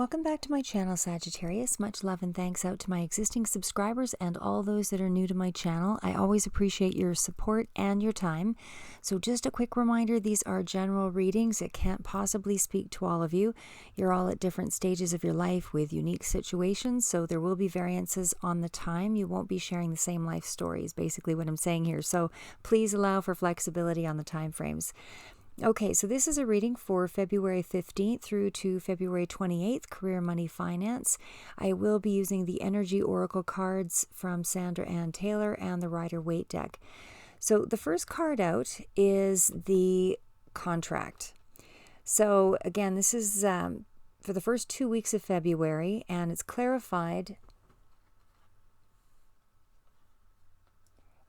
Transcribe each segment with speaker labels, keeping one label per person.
Speaker 1: Welcome back to my channel, Sagittarius. Much love and thanks out to my existing subscribers and all those that are new to my channel. I always appreciate your support and your time. So just a quick reminder, these are general readings. It can't possibly speak to all of you. You're all at different stages of your life with unique situations, so there will be variances on the time. You won't be sharing the same life stories, basically what I'm saying here. So please allow for flexibility on the time frames. Okay, so this is a reading for February 15th through to February 28th, career, money, finance. I will be using the Energy Oracle cards from Sandra Ann Taylor and the Rider-Waite deck. So the first card out is the contract. So again, this is for the first 2 weeks of February, and it's clarified.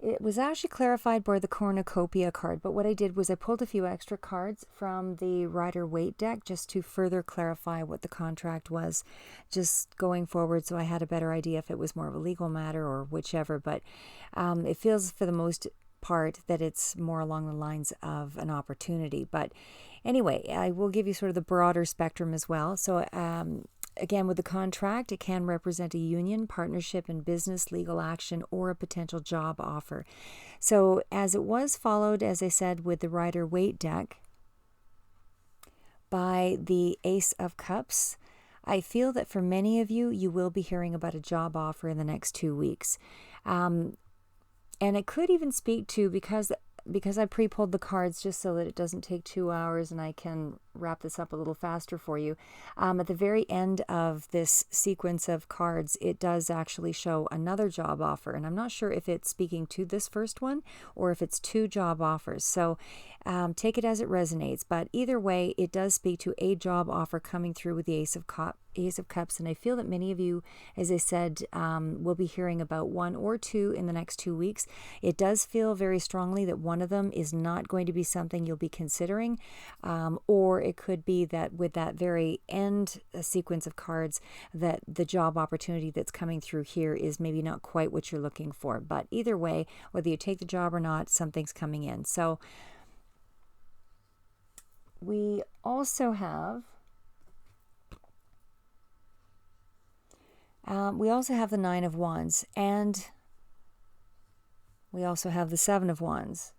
Speaker 1: It was actually clarified by the cornucopia card, but what I did was I pulled a few extra cards from the Rider-Waite deck just to further clarify what the contract was, just going forward, so I had a better idea if it was more of a legal matter or whichever, but it feels for the most part that it's more along the lines of an opportunity. But anyway, I will give you sort of the broader spectrum as well. So again, with the contract, it can represent a union, partnership in business, legal action, or a potential job offer. So as it was followed, as I said, with the Rider-Waite deck by the Ace of Cups, I feel that for many of you, you will be hearing about a job offer in the next 2 weeks. And it could even speak to, because I pre-pulled the cards just so that it doesn't take 2 hours and I can wrap this up a little faster for you. At the very end of this sequence of cards, it does actually show another job offer. And I'm not sure if it's speaking to this first one or if it's 2 job offers. So take it as it resonates. But either way, it does speak to a job offer coming through with the Ace of Cups. And I feel that many of you, as I said, will be hearing about 1 or 2 in the next 2 weeks. It does feel very strongly that one of them is not going to be something you'll be considering, or it could be that with that very end sequence of cards, that the job opportunity that's coming through here is maybe not quite what you're looking for. But either way, whether you take the job or not, something's coming in. So we also have the Nine of Wands, and we also have the Seven of Wands,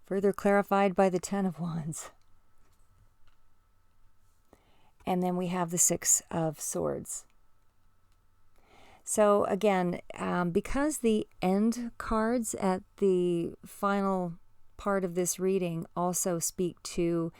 Speaker 1: further clarified by the Ten of Wands. And then we have the Six of Swords. So again, because the end cards at the final part of this reading also speak to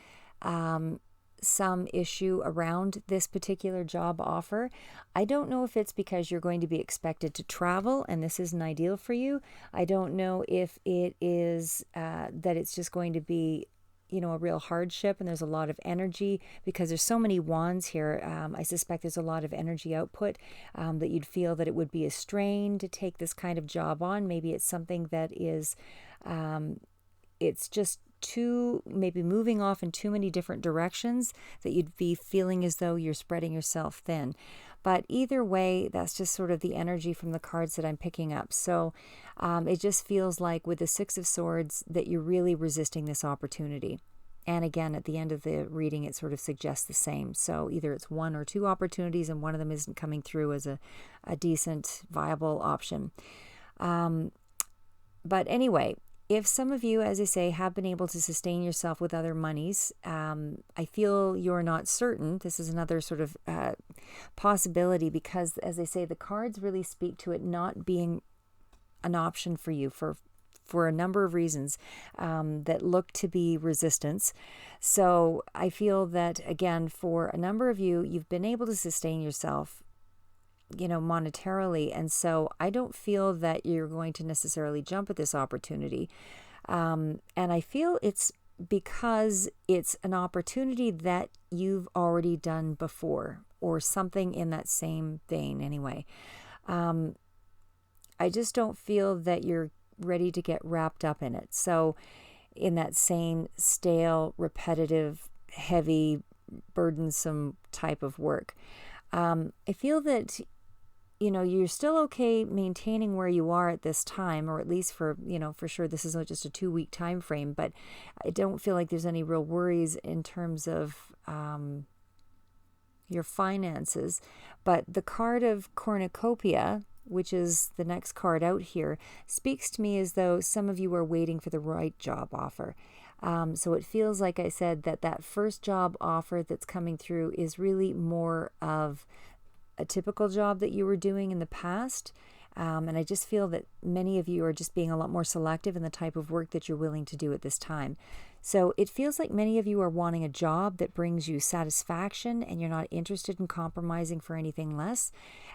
Speaker 1: some issue around this particular job offer, I don't know if it's because you're going to be expected to travel and this isn't ideal for you. I don't know if it is that it's just going to be, you know, a real hardship and there's a lot of energy because there's so many wands here. I suspect there's a lot of energy output, that you'd feel that it would be a strain to take this kind of job on. Maybe it's something that is, it's just maybe moving off in too many different directions that you'd be feeling as though you're spreading yourself thin. But either way, that's just sort of the energy from the cards that I'm picking up. So it just feels like with the Six of Swords that you're really resisting this opportunity. And again, at the end of the reading, it sort of suggests the same. So either it's 1 or 2 opportunities and one of them isn't coming through as a decent, viable option. But anyway, if some of you, as I say, have been able to sustain yourself with other monies, I feel you're not certain. This is another sort of possibility because, as I say, the cards really speak to it not being an option for you for a number of reasons that look to be resistance. So I feel that, again, for a number of you, you've been able to sustain yourself, you know, monetarily. And so I don't feel that you're going to necessarily jump at this opportunity. And I feel it's because it's an opportunity that you've already done before or something in that same vein anyway. I just don't feel that you're ready to get wrapped up in it. So in that same stale, repetitive, heavy, burdensome type of work. I feel that, you know, you're still okay maintaining where you are at this time, or at least for, you know, for sure this is not just a 2-week time frame, but I don't feel like there's any real worries in terms of your finances. But the card of cornucopia, which is the next card out here, speaks to me as though some of you are waiting for the right job offer. So it feels like I said that first job offer that's coming through is really more of a typical job that you were doing in the past. And I just feel that many of you are just being a lot more selective in the type of work that you're willing to do at this time. So it feels like many of you are wanting a job that brings you satisfaction and you're not interested in compromising for anything less,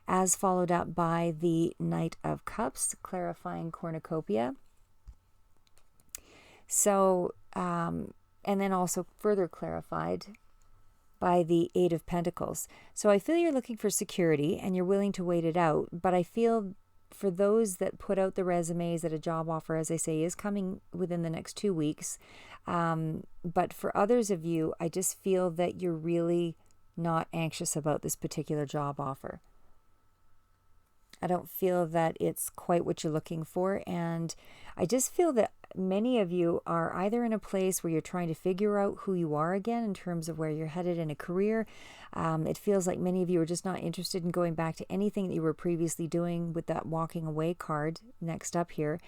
Speaker 1: as followed up by the Knight of Cups, clarifying cornucopia. So, and then also further clarified by the Eight of Pentacles. So I feel you're looking for security and you're willing to wait it out, but I feel for those that put out the resumes that a job offer, as I say, is coming within the next 2 weeks. But for others of you, I just feel that you're really not anxious about this particular job offer. I don't feel that it's quite what you're looking for. And I just feel that many of you are either in a place where you're trying to figure out who you are again in terms of where you're headed in a career. It feels like many of you are just not interested in going back to anything that you were previously doing with that walking away card next up here.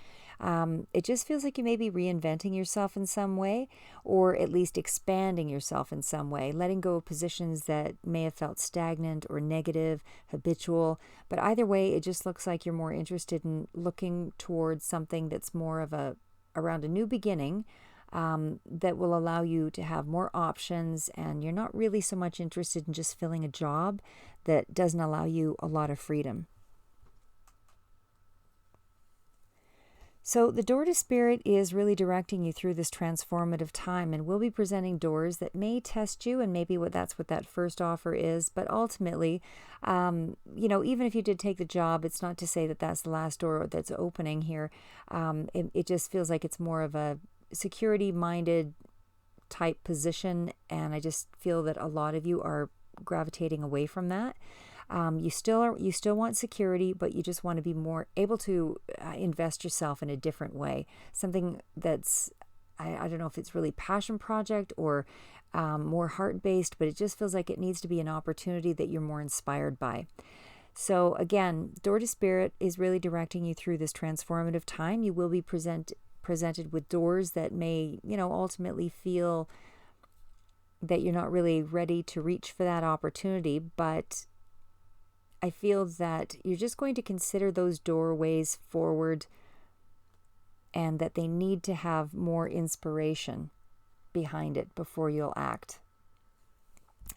Speaker 1: It just feels like you may be reinventing yourself in some way, or at least expanding yourself in some way, letting go of positions that may have felt stagnant or negative, habitual. But either way, it just looks like you're more interested in looking towards something that's more of around a new beginning, that will allow you to have more options, and you're not really so much interested in just filling a job that doesn't allow you a lot of freedom. So the door to spirit is really directing you through this transformative time, and we'll be presenting doors that may test you, and maybe that's what that first offer is. But ultimately, even if you did take the job, it's not to say that that's the last door that's opening here. It just feels like it's more of a security-minded type position, and I just feel that a lot of you are gravitating away from that. You still want security, but you just want to be more able to invest yourself in a different way. Something that's, I don't know if it's really passion project or more heart-based, but it just feels like it needs to be an opportunity that you're more inspired by. So again, door to spirit is really directing you through this transformative time. You will be presented with doors that may, ultimately feel that you're not really ready to reach for that opportunity, but I feel that you're just going to consider those doorways forward, and that they need to have more inspiration behind it before you'll act.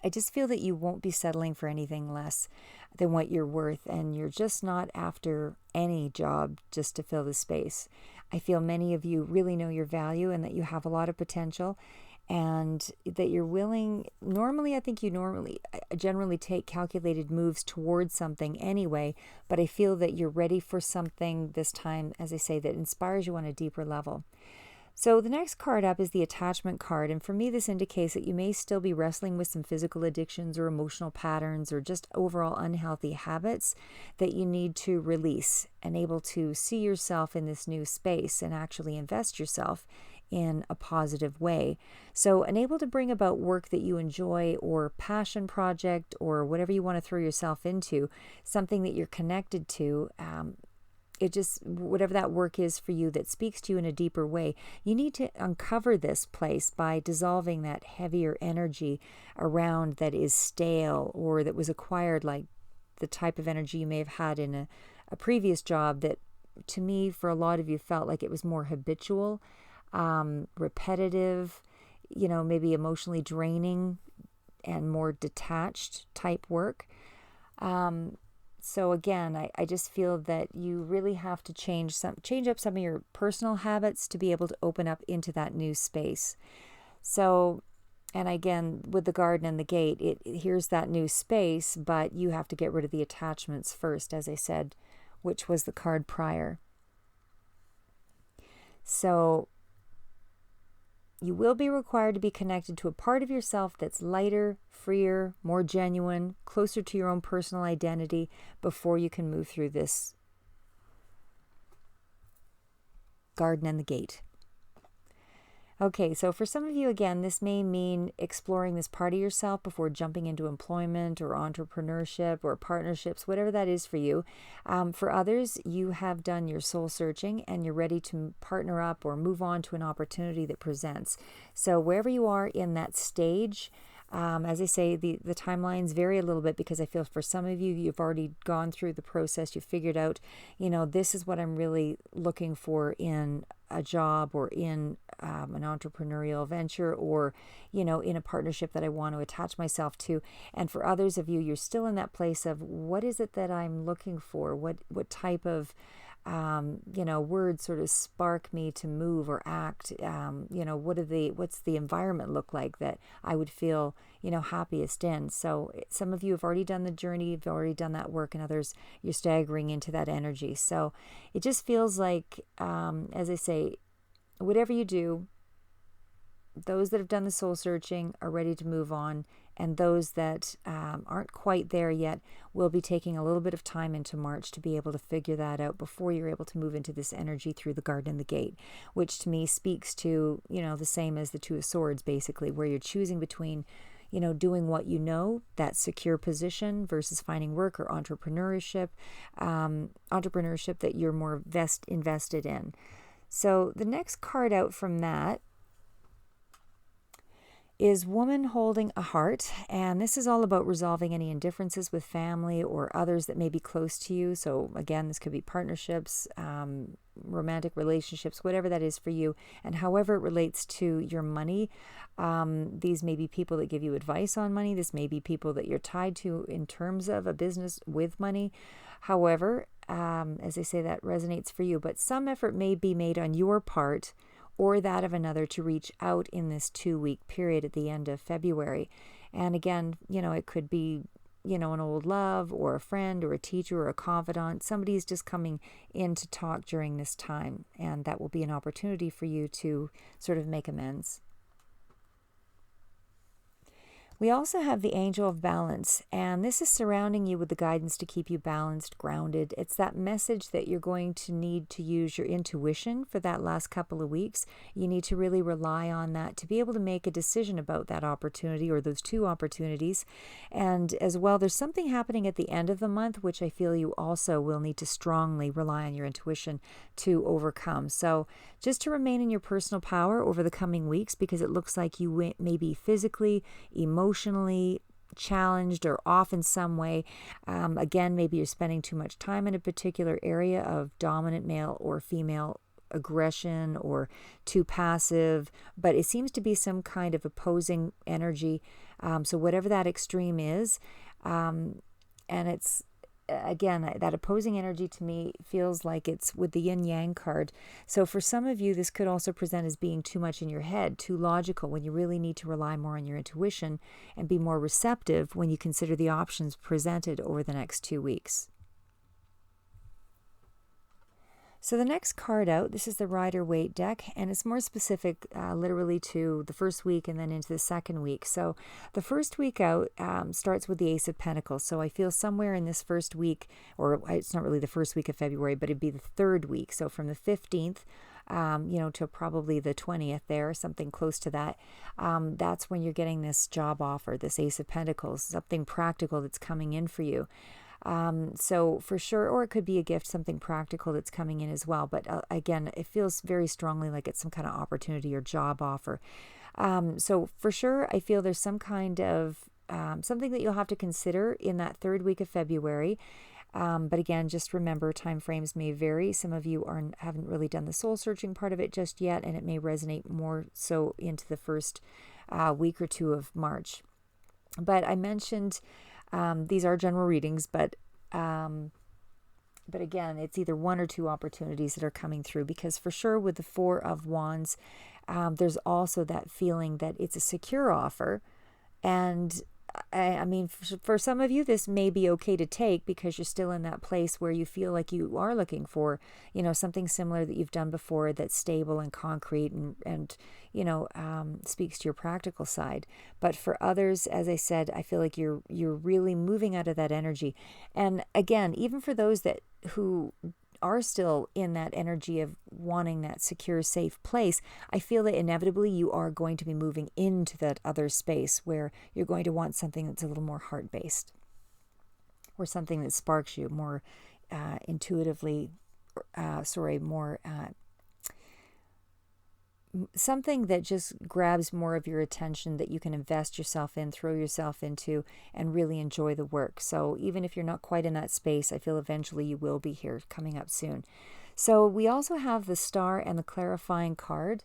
Speaker 1: I just feel that you won't be settling for anything less than what you're worth, and you're just not after any job just to fill the space. I feel many of you really know your value and that you have a lot of potential, and that you're willing. Normally, I think you generally take calculated moves towards something anyway, but I feel that you're ready for something this time, as I say, that inspires you on a deeper level. So the next card up is the attachment card, and for me this indicates that you may still be wrestling with some physical addictions or emotional patterns or just overall unhealthy habits that you need to release, and able to see yourself in this new space and actually invest yourself in a positive way. So unable to bring about work that you enjoy, or passion project, or whatever you want to throw yourself into, something that you're connected to, whatever that work is for you that speaks to you in a deeper way, you need to uncover this place by dissolving that heavier energy around that is stale, or that was acquired, like the type of energy you may have had in a previous job that, to me, for a lot of you, felt like it was more habitual, repetitive, maybe emotionally draining and more detached type work. So again, I just feel that you really have to change up some of your personal habits to be able to open up into that new space. So, and again, with the garden and the gate, here's that new space, but you have to get rid of the attachments first, as I said, which was the card prior. So you will be required to be connected to a part of yourself that's lighter, freer, more genuine, closer to your own personal identity before you can move through this garden and the gate. Okay, so for some of you, again, this may mean exploring this part of yourself before jumping into employment or entrepreneurship or partnerships, whatever that is for you. For others, you have done your soul searching and you're ready to partner up or move on to an opportunity that presents. So wherever you are in that stage, as I say, the timelines vary a little bit because I feel for some of you, you've already gone through the process. You've figured out, this is what I'm really looking for in a job or in an entrepreneurial venture or, in a partnership that I want to attach myself to. And for others of you, you're still in that place of what is it that I'm looking for? What type of words sort of spark me to move or act. What's the environment look like that I would feel, happiest in. So some of you have already done the journey, you've already done that work, and others you're staggering into that energy. So it just feels like, as I say, whatever you do, those that have done the soul searching are ready to move on, and those that aren't quite there yet will be taking a little bit of time into March to be able to figure that out before you're able to move into this energy through the garden and the gate, which to me speaks to, the same as the Two of Swords, basically, where you're choosing between, doing what that secure position versus finding work or entrepreneurship that you're more invested in. So the next card out from that is Woman Holding a Heart, and this is all about resolving any indifferences with family or others that may be close to you. So again, this could be partnerships, romantic relationships, whatever that is for you, and however it relates to your money. These may be people that give you advice on money. This may be people that you're tied to in terms of a business with money. However, as I say, that resonates for you, but some effort may be made on your part or that of another to reach out in this 2-week period at the end of February. And again, it could be, an old love or a friend or a teacher or a confidant. Somebody's just coming in to talk during this time, and that will be an opportunity for you to sort of make amends. We also have the Angel of Balance, and this is surrounding you with the guidance to keep you balanced, grounded. It's that message that you're going to need to use your intuition for that last couple of weeks. You need to really rely on that to be able to make a decision about that opportunity or those two opportunities. And as well, there's something happening at the end of the month, which I feel you also will need to strongly rely on your intuition to overcome. So just to remain in your personal power over the coming weeks, because it looks like you may be physically, emotionally challenged or off in some way. Again, maybe you're spending too much time in a particular area of dominant male or female aggression or too passive, but it seems to be some kind of opposing energy. So whatever that extreme is, and it's, again, that opposing energy to me feels like it's with the yin yang card. So for some of you, this could also present as being too much in your head, too logical, when you really need to rely more on your intuition and be more receptive when you consider the options presented over the next 2 weeks. So the next card out, this is the Rider-Waite deck, and it's more specific literally to the first week and then into the second week. So the first week out starts with the Ace of Pentacles. So I feel somewhere in this first week, or it's not really the first week of February, but it'd be the third week. So from the 15th, to probably the 20th there, something close to that. That's when you're getting this job offer, this Ace of Pentacles, something practical that's coming in for you. So for sure, or it could be a gift, something practical that's coming in as well. But again, it feels very strongly like it's some kind of opportunity or job offer. So for sure, I feel there's some kind of something that you'll have to consider in that third week of February. But again, just remember, time frames may vary. Some of you haven't really done the soul searching part of it just yet, and it may resonate more so into the first week or two of March. But I mentioned these are general readings, but again, it's either one or two opportunities that are coming through, because for sure with the Four of Wands, there's also that feeling that it's a secure offer. And I mean, for some of you, this may be okay to take because you're still in that place where you feel like you are looking for, something similar that you've done before that's stable and concrete and speaks to your practical side. But for others, as I said, I feel like you're really moving out of that energy. And again, even for those who are still in that energy of wanting that secure, safe place, I feel that inevitably you are going to be moving into that other space where you're going to want something that's a little more heart-based, or something that sparks you more intuitively, more something that just grabs more of your attention, that you can invest yourself in, throw yourself into, and really enjoy the work. So even if you're not quite in that space, I feel eventually you will be here, coming up soon. So we also have the star and the clarifying card,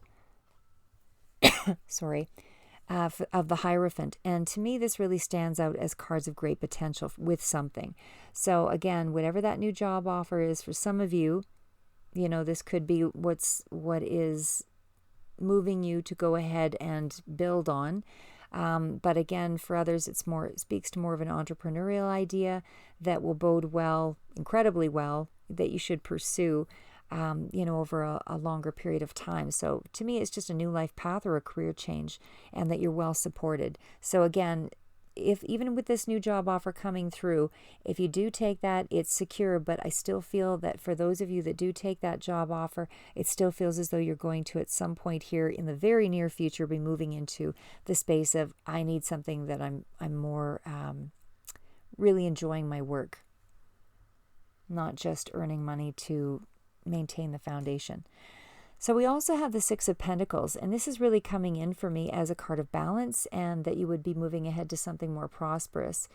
Speaker 1: of the Hierophant. And to me, this really stands out as cards of great potential with something. So again, whatever that new job offer is for some of you, this could be what is moving you to go ahead and build on. But again, for others, it speaks to more of an entrepreneurial idea that will bode well, incredibly well, that you should pursue, over a longer period of time. So to me, it's just a new life path or a career change, and that you're well supported. So again, if even with this new job offer coming through, if you do take that, it's secure. But I still feel that for those of you that do take that job offer, it still feels as though you're going to, at some point here in the very near future, be moving into the space of, I need something that I'm more really enjoying my work, not just earning money to maintain the foundation. So we also have the Six of Pentacles, and this is really coming in for me as a card of balance, and that you would be moving ahead to something more prosperous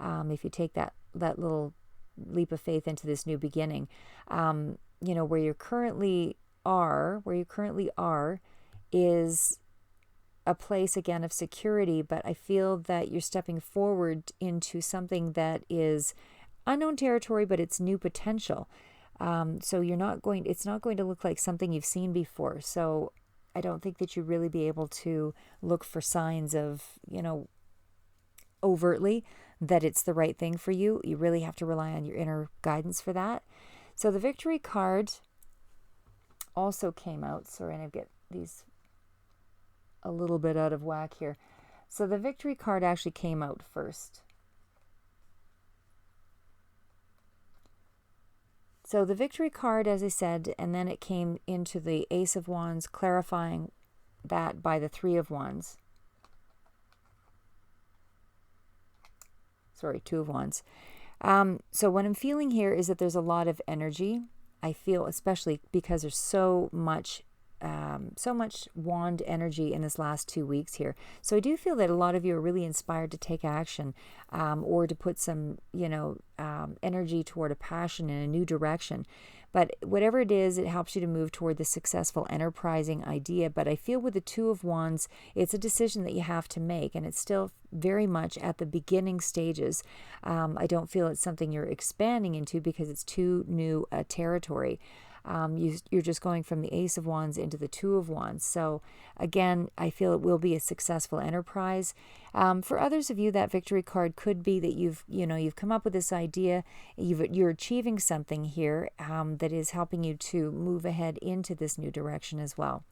Speaker 1: if you take that little leap of faith into this new beginning. Where you currently are is a place, again, of security, but I feel that you're stepping forward into something that is unknown territory, but it's new potential. So it's not going to look like something you've seen before. So I don't think that you really be able to look for signs of, overtly that it's the right thing for you. You really have to rely on your inner guidance for that. So the Victory card also came out. Sorry, and I get these a little bit out of whack here. So the Victory card actually came out first. So the Victory card, as I said, and then it came into the Ace of Wands, clarifying that by the Three of Wands. Sorry, Two of Wands. So what I'm feeling here is that there's a lot of energy. I feel, especially because there's so much wand energy in this last 2 weeks here. So I do feel that a lot of you are really inspired to take action, or to put some, energy toward a passion in a new direction. But whatever it is, it helps you to move toward the successful enterprising idea. But I feel with the Two of Wands, it's a decision that you have to make, and it's still very much at the beginning stages. I don't feel it's something you're expanding into, because it's too new a territory. You're just going from the Ace of Wands into the Two of Wands. So again, I feel it will be a successful enterprise. For others of you, that Victory card could be that you've come up with this idea, you're achieving something here that is helping you to move ahead into this new direction as well.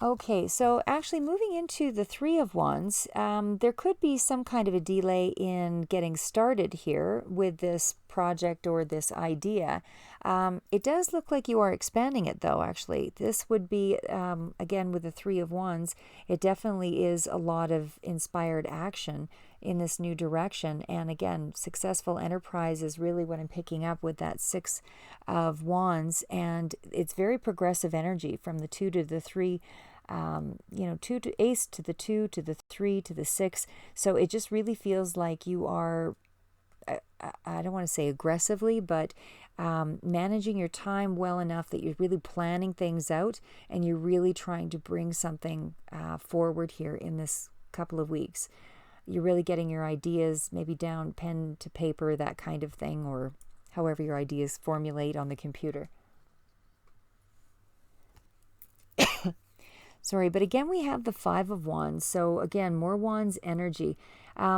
Speaker 1: Okay, so actually moving into the Three of Wands, there could be some kind of a delay in getting started here with this project or this idea. It does look like you are expanding it, though, actually. This would be, again, with the Three of Wands, it definitely is a lot of inspired action in this new direction. And again, successful enterprise is really what I'm picking up with that Six of Wands. And it's very progressive energy from the Two to the Three. Two to Ace to the Two to the Three to the Six. So it just really feels like you are, I don't want to say aggressively, but managing your time well enough that you're really planning things out, and you're really trying to bring something forward here in this couple of weeks. You're really getting your ideas maybe down, pen to paper, that kind of thing, or however your ideas formulate on the computer. Sorry, but again, we have the Five of Wands. So again, more Wands energy.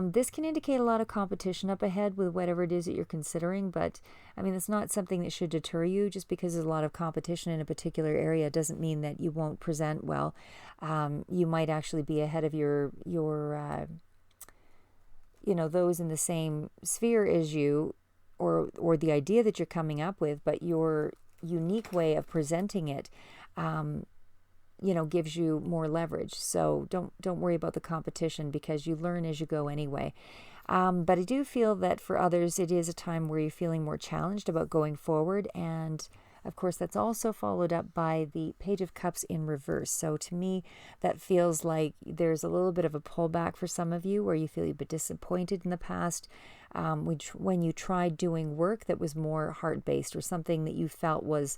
Speaker 1: This can indicate a lot of competition up ahead with whatever it is that you're considering. But I mean, it's not something that should deter you. Just because there's a lot of competition in a particular area doesn't mean that you won't present well. You might actually be ahead of your those in the same sphere as you, or the idea that you're coming up with, but your unique way of presenting it, gives you more leverage. So don't worry about the competition, because you learn as you go anyway. But I do feel that for others, it is a time where you're feeling more challenged about going forward. And of course, that's also followed up by the Page of Cups in reverse. So to me, that feels like there's a little bit of a pullback for some of you, where you feel you've been disappointed in the past, when you tried doing work that was more heart-based, or something that you felt was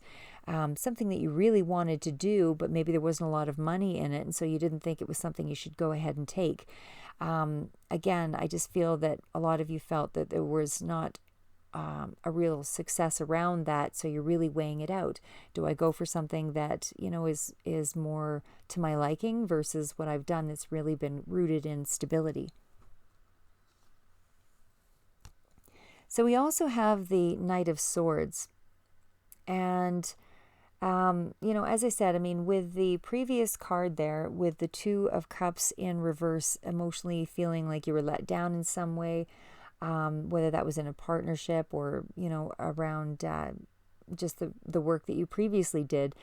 Speaker 1: something that you really wanted to do, but maybe there wasn't a lot of money in it, and so you didn't think it was something you should go ahead and take. Again, I just feel that a lot of you felt that there was not a real success around that, so you're really weighing it out. Do I go for something that is more to my liking versus what I've done that's really been rooted in stability? So we also have the Knight of Swords, and as I said, I mean, with the previous card there, with the Two of Cups in reverse, emotionally feeling like you were let down in some way, whether that was in a partnership or, around just the work that you previously did.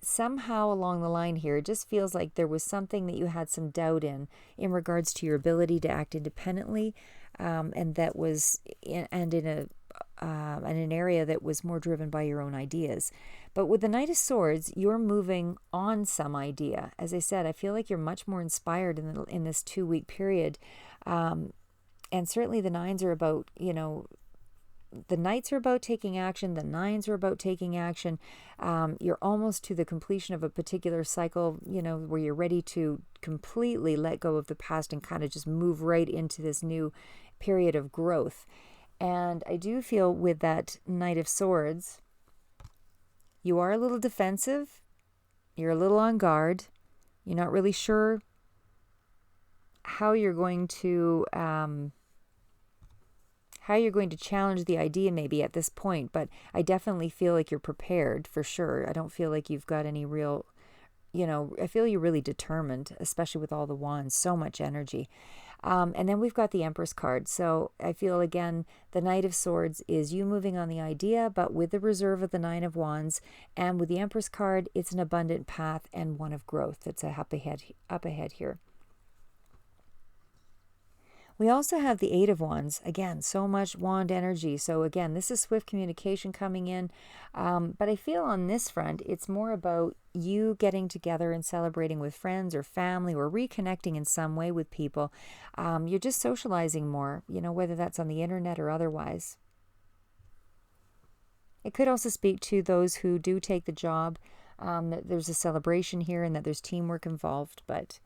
Speaker 1: Somehow along the line here, it just feels like there was something that you had some doubt in regards to your ability to act independently, and that was in an area that was more driven by your own ideas. But with the Knight of Swords, you're moving on some idea. As I said, I feel like you're much more inspired in this 2-week period. And certainly the nines are about, the Knights are about taking action. The nines are about taking action. You're almost to the completion of a particular cycle, where you're ready to completely let go of the past and kind of just move right into this new period of growth. And I do feel with that Knight of Swords, you are a little defensive. You're a little on guard. You're not really sure how you're going to challenge the idea maybe at this point, but I definitely feel like you're prepared for sure. I don't feel like you've got any real, I feel you're really determined, especially with all the wands, so much energy. And then we've got the Empress card. So I feel, again, the Knight of Swords is you moving on the idea, but with the reserve of the Nine of Wands. And with the Empress card, it's an abundant path and one of growth. That's up ahead here. We also have the Eight of Wands. Again, so much wand energy. So again, this is swift communication coming in. But I feel on this front, it's more about you getting together and celebrating with friends or family, or reconnecting in some way with people. You're just socializing more, whether that's on the internet or otherwise. It could also speak to those who do take the job, that there's a celebration here and that there's teamwork involved. But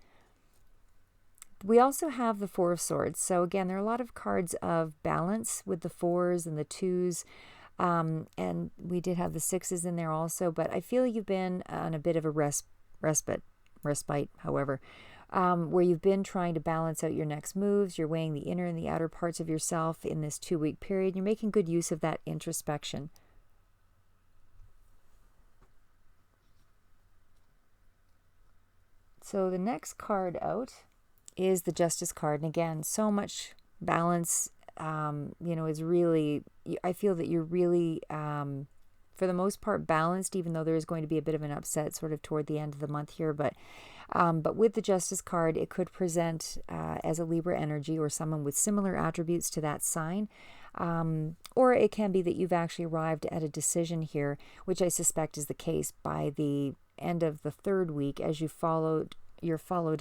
Speaker 1: we also have the Four of Swords. So again, there are a lot of cards of balance with the fours and the twos. And we did have the sixes in there also. But I feel you've been on a bit of a respite, however, where you've been trying to balance out your next moves. You're weighing the inner and the outer parts of yourself in this 2-week period. You're making good use of that introspection. So the next card out is the Justice card. And again, so much balance, is really, I feel that you're really, for the most part, balanced, even though there is going to be a bit of an upset sort of toward the end of the month here. But with the Justice card, it could present as a Libra energy or someone with similar attributes to that sign. Or it can be that you've actually arrived at a decision here, which I suspect is the case by the end of the 3rd week, as you're followed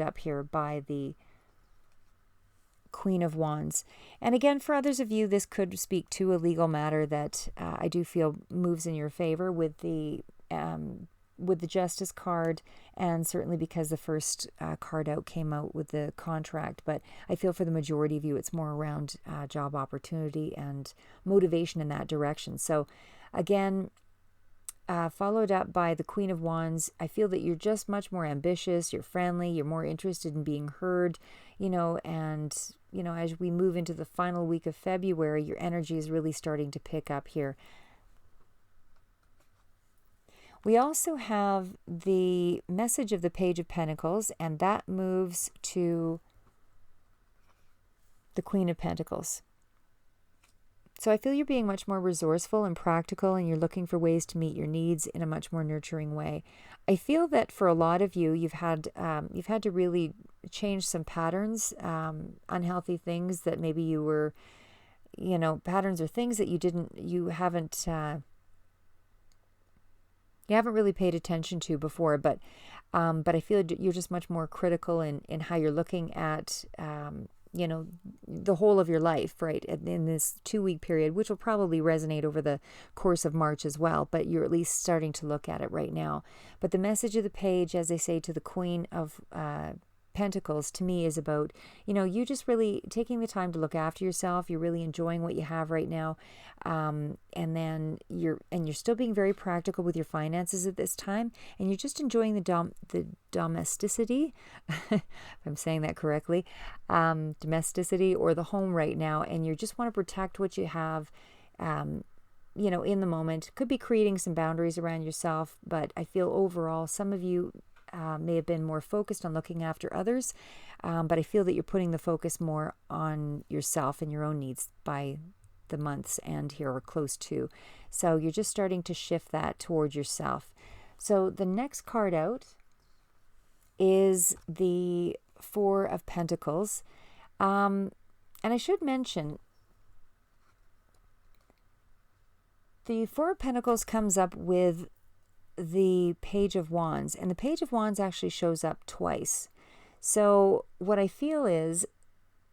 Speaker 1: up here by the Queen of Wands. And again, for others of you, this could speak to a legal matter that I do feel moves in your favor with the Justice card, and certainly because the first card out came out with the contract. But I feel for the majority of you, it's more around job opportunity and motivation in that direction. So again, followed up by the Queen of Wands. I feel that you're just much more ambitious, you're friendly, you're more interested in being heard, and, as we move into the final week of February, your energy is really starting to pick up here. We also have the message of the Page of Pentacles, and that moves to the Queen of Pentacles. So I feel you're being much more resourceful and practical, and you're looking for ways to meet your needs in a much more nurturing way. I feel that for a lot of you, you've had to really change some patterns, unhealthy things that maybe you were, patterns or things that you haven't really paid attention to before. But I feel you're just much more critical in how you're looking at the whole of your life, right, in this 2-week period, which will probably resonate over the course of March as well, but you're at least starting to look at it right now. But the message of the page, as they say, to the Queen of Pentacles, to me is about, you just really taking the time to look after yourself. You're really enjoying what you have right now. And then you're still being very practical with your finances at this time. And you're just enjoying the domesticity, if I'm saying that correctly, domesticity or the home right now. And you just want to protect what you have, in the moment. Could be creating some boundaries around yourself. But I feel overall, some of you may have been more focused on looking after others, but I feel that you're putting the focus more on yourself and your own needs by the month's end here, or close to. So you're just starting to shift that toward yourself. So the next card out is the Four of Pentacles. And I should mention, the Four of Pentacles comes up with the Page of Wands, and the Page of Wands actually shows up twice. So what I feel is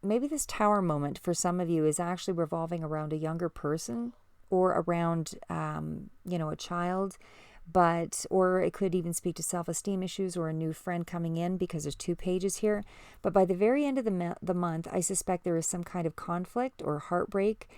Speaker 1: maybe this Tower moment for some of you is actually revolving around a younger person, or around a child, or it could even speak to self-esteem issues or a new friend coming in, because there's 2 pages here. But by the very end of the month, I suspect there is some kind of conflict or heartbreak.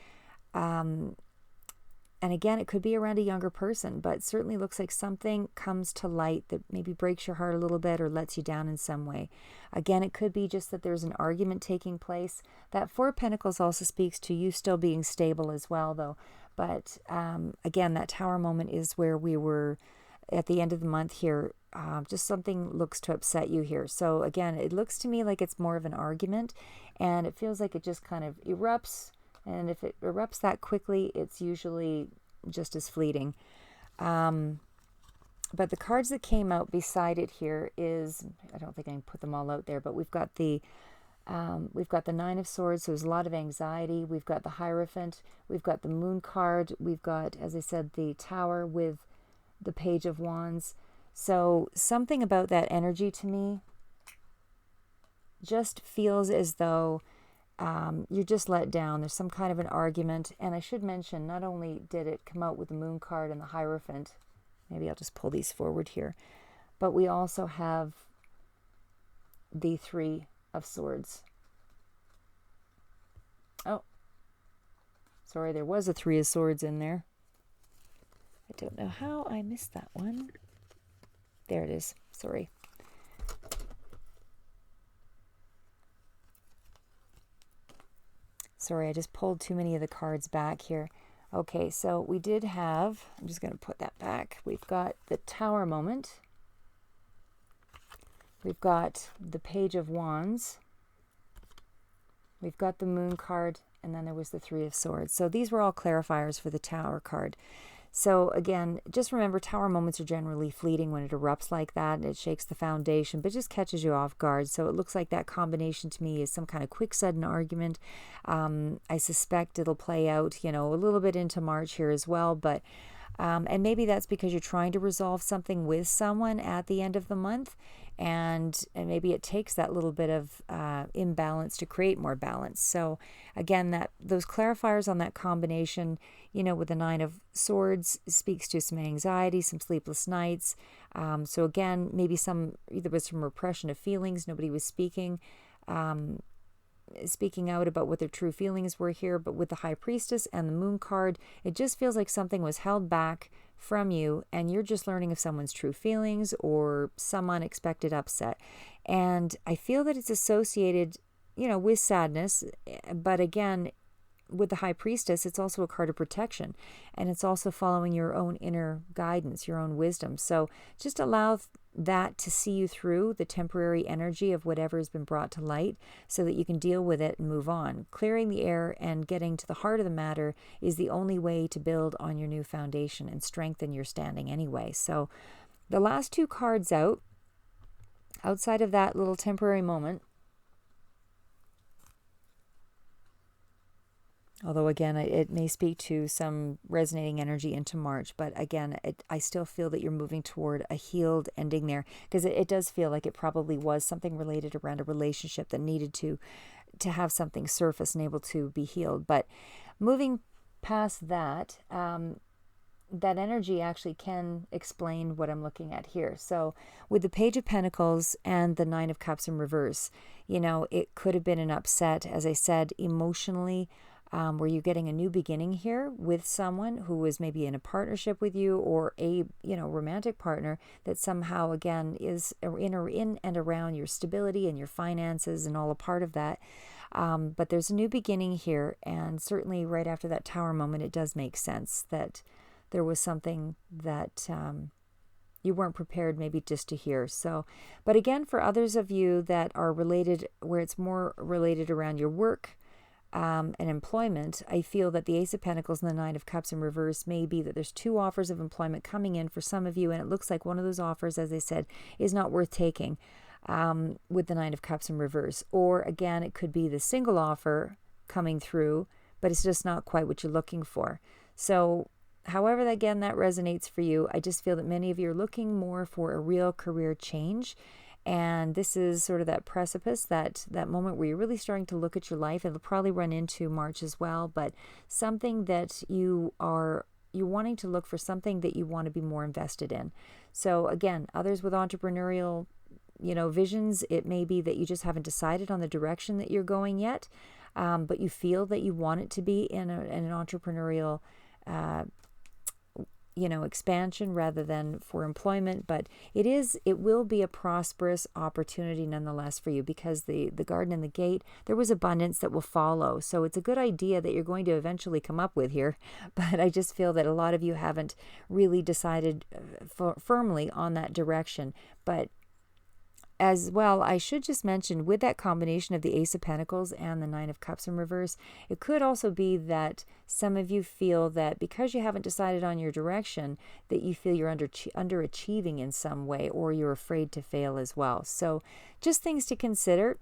Speaker 1: And again, it could be around a younger person, but it certainly looks like something comes to light that maybe breaks your heart a little bit or lets you down in some way. Again, it could be just that there's an argument taking place. That Four of Pentacles also speaks to you still being stable as well, though. But again, that Tower moment is where we were at the end of the month here. Just something looks to upset you here. So again, it looks to me like it's more of an argument, and it feels like it just kind of erupts. And if it erupts that quickly, it's usually just as fleeting. But the cards that came out beside it here is, I don't think I can put them all out there, but we've got the Nine of Swords, so there's a lot of anxiety. We've got the Hierophant. We've got the Moon card. We've got, as I said, the Tower with the Page of Wands. So something about that energy to me just feels as though you're just let down. There's some kind of an argument. And I should mention, not only did it come out with the Moon card and the Hierophant, maybe I'll just pull these forward here, but we also have the Three of Swords. Oh, sorry, there was a Three of Swords in there. I don't know how I missed that one. There it is. Sorry. Sorry, I just pulled too many of the cards back here. Okay, so we did have, I'm just going to put that back. We've got the Tower moment. We've got the Page of Wands. We've got the Moon card, and then there was the Three of Swords. So these were all clarifiers for the Tower card. So again, just remember, Tower moments are generally fleeting when it erupts like that, and it shakes the foundation, but just catches you off guard. So it looks like that combination to me is some kind of quick, sudden argument. I suspect it'll play out, a little bit into March here as well, but and maybe that's because you're trying to resolve something with someone at the end of the month, and maybe it takes that little bit of imbalance to create more balance. So again, those clarifiers on that combination, with the Nine of Swords, speaks to some anxiety, some sleepless nights. So again, maybe there was some repression of feelings. Nobody was speaking out about what their true feelings were here. But with the High Priestess and the Moon card, it just feels like something was held back from you, and you're just learning of someone's true feelings or some unexpected upset. And I feel that it's associated, with sadness. But again, with the High Priestess, it's also a card of protection, and it's also following your own inner guidance, your own wisdom. So just allow that to see you through the temporary energy of whatever has been brought to light so that you can deal with it and move on. Clearing the air and getting to the heart of the matter is the only way to build on your new foundation and strengthen your standing anyway. So the last two cards outside of that little temporary moment, although again, it may speak to some resonating energy into March, but again, I still feel that you're moving toward a healed ending there, because it does feel like it probably was something related around a relationship that needed to have something surface and able to be healed. But moving past that, that energy actually can explain what I'm looking at here. So with the Page of Pentacles and the Nine of Cups in reverse, it could have been an upset, as I said, emotionally, where you're getting a new beginning here with someone who is maybe in a partnership with you, or a romantic partner that somehow again is in and around your stability and your finances and all a part of that. But there's a new beginning here, and certainly right after that Tower moment, it does make sense that there was something that you weren't prepared maybe just to hear. So, but again, for others of you that are related, where it's more related around your work and employment, I feel that the Ace of Pentacles and the Nine of Cups in reverse may be that there's two offers of employment coming in for some of you, and it looks like one of those offers, as I said, is not worth taking with the Nine of Cups in reverse. Or again, it could be the single offer coming through, but it's just not quite what you're looking for. So however, again, that resonates for you, I just feel that many of you are looking more for a real career change. And this is sort of that precipice, that moment where you're really starting to look at your life. It'll probably run into March as well, but something that you're wanting to look for, something that you want to be more invested in. So again, others with entrepreneurial, visions, it may be that you just haven't decided on the direction that you're going yet, but you feel that you want it to be in an entrepreneurial expansion rather than for employment. But it will be a prosperous opportunity nonetheless for you, because the garden and the gate, there was abundance that will follow. So it's a good idea that you're going to eventually come up with here. But I just feel that a lot of you haven't really decided firmly on that direction. But as well, I should just mention, with that combination of the Ace of Pentacles and the Nine of Cups in reverse, it could also be that some of you feel that because you haven't decided on your direction, that you feel you're underachieving in some way, or you're afraid to fail as well. So just things to consider.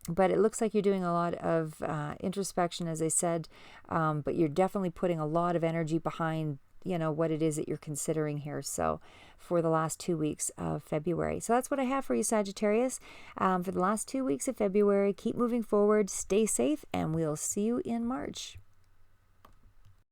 Speaker 1: But it looks like you're doing a lot of introspection, as I said, but you're definitely putting a lot of energy behind what it is that you're considering here. So for the last 2 weeks of February. So that's what I have for you, Sagittarius. For the last 2 weeks of February, keep moving forward, stay safe, and we'll see you in March.